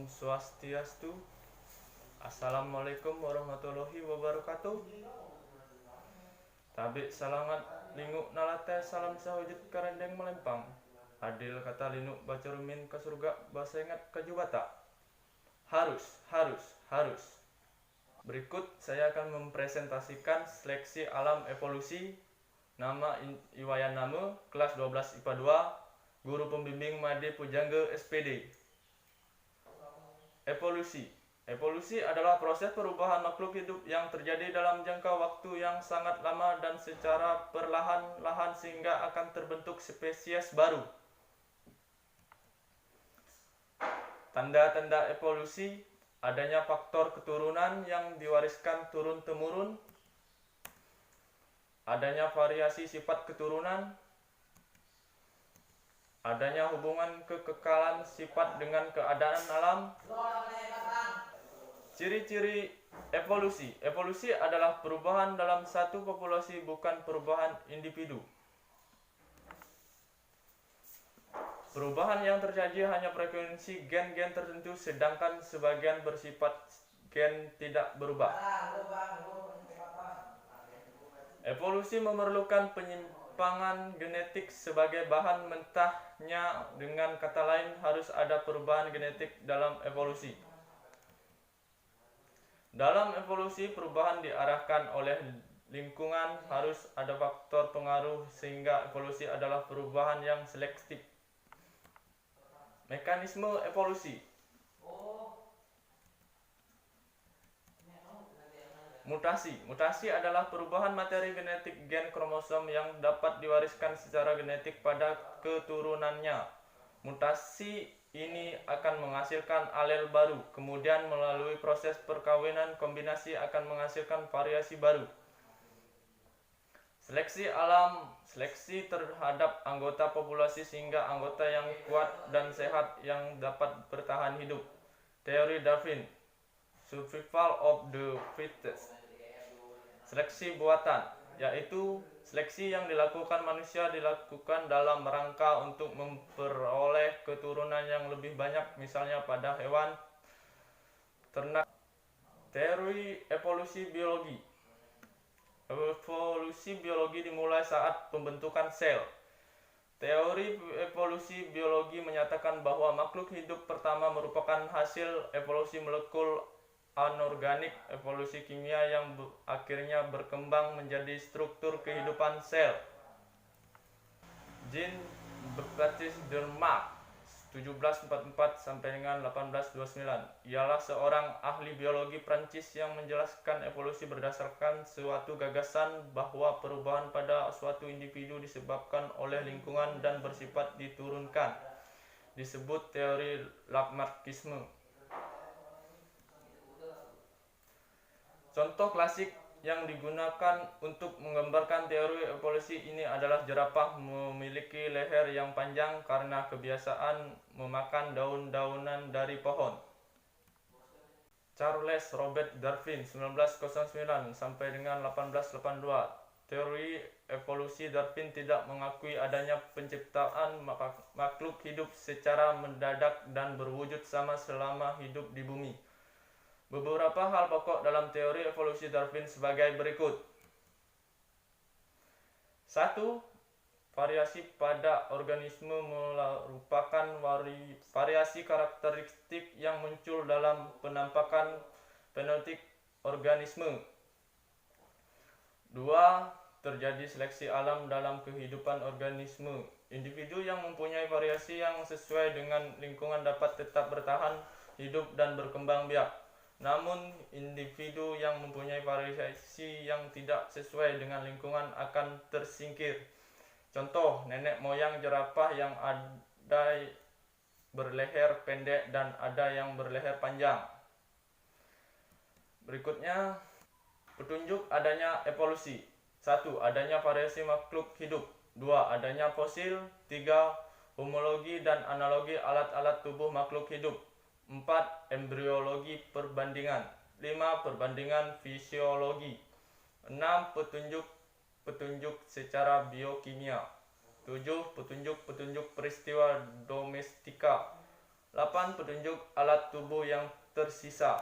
Swastiastu. Assalamualaikum warahmatullahi wabarakatuh. Tabik salamat linguk nalate salam sahujud karendeng melempang. Adil kata linuk baca rumin ke surga bahasa ingat kajubata. Harus. Berikut saya akan mempresentasikan seleksi alam evolusi. Nama Iwayan Nama, kelas 12 IPA 2, guru pembimbing Made Pujangga SPD. Evolusi adalah proses perubahan makhluk hidup yang terjadi dalam jangka waktu yang sangat lama dan secara perlahan-lahan sehingga akan terbentuk spesies baru. Tanda-tanda evolusi: adanya faktor keturunan yang diwariskan turun-temurun, adanya variasi sifat keturunan, adanya hubungan kekekalan sifat dengan keadaan alam. Ciri-ciri evolusi. Evolusi adalah perubahan dalam satu populasi, bukan perubahan individu. Perubahan yang terjadi hanya frekuensi gen-gen tertentu, sedangkan sebagian bersifat gen tidak berubah. Evolusi memerlukan penyimpangan genetik sebagai bahan mentahnya. Dengan kata lain, harus ada perubahan genetik dalam evolusi. Dalam evolusi, perubahan diarahkan oleh lingkungan, harus ada faktor pengaruh sehingga evolusi adalah perubahan yang selektif. Mekanisme evolusi. Mutasi adalah perubahan materi genetik gen kromosom yang dapat diwariskan secara genetik pada keturunannya. Mutasi ini akan menghasilkan alel baru, kemudian melalui proses perkawinan kombinasi akan menghasilkan variasi baru. Seleksi alam, seleksi terhadap anggota populasi sehingga anggota yang kuat dan sehat yang dapat bertahan hidup. Teori Darwin, survival of the fittest. Seleksi buatan, yaitu seleksi yang dilakukan manusia dilakukan dalam rangka untuk memperoleh keturunan yang lebih banyak, misalnya pada hewan ternak. Teori evolusi biologi. Evolusi biologi dimulai saat pembentukan sel. Teori evolusi biologi menyatakan bahwa makhluk hidup pertama merupakan hasil evolusi molekul anorganik, evolusi kimia yang akhirnya berkembang menjadi struktur kehidupan sel. Jean-Baptiste Lamarck 1744 sampai dengan 1829 ialah seorang ahli biologi Prancis yang menjelaskan evolusi berdasarkan suatu gagasan bahwa perubahan pada suatu individu disebabkan oleh lingkungan dan bersifat diturunkan. Disebut teori Lamarckisme. Contoh klasik yang digunakan untuk menggambarkan teori evolusi ini adalah jerapah memiliki leher yang panjang karena kebiasaan memakan daun-daunan dari pohon. Charles Robert Darwin 1909 sampai dengan 1882. Teori evolusi Darwin tidak mengakui adanya penciptaan makhluk hidup secara mendadak dan berwujud sama selama hidup di bumi. Beberapa hal pokok dalam teori evolusi Darwin sebagai berikut. 1. Variasi pada organisme merupakan variasi karakteristik yang muncul dalam penampakan fenotip organisme. 2. Terjadi seleksi alam dalam kehidupan organisme. Individu yang mempunyai variasi yang sesuai dengan lingkungan dapat tetap bertahan hidup dan berkembang biak. Namun, individu yang mempunyai variasi yang tidak sesuai dengan lingkungan akan tersingkir. Contoh, nenek moyang jerapah yang ada berleher pendek dan ada yang berleher panjang. Berikutnya, petunjuk adanya evolusi. 1. Adanya variasi makhluk hidup. 2. Adanya fosil. 3. Homologi dan analogi alat-alat tubuh makhluk hidup. 4. Embriologi perbandingan. 5. Perbandingan fisiologi. 6. Petunjuk secara biokimia. 7. Petunjuk peristiwa domestika. 8. Petunjuk alat tubuh yang tersisa.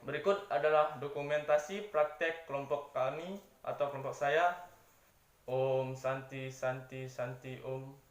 Berikut adalah dokumentasi praktek kelompok kami atau kelompok saya. Om Santi Santi Santi Om.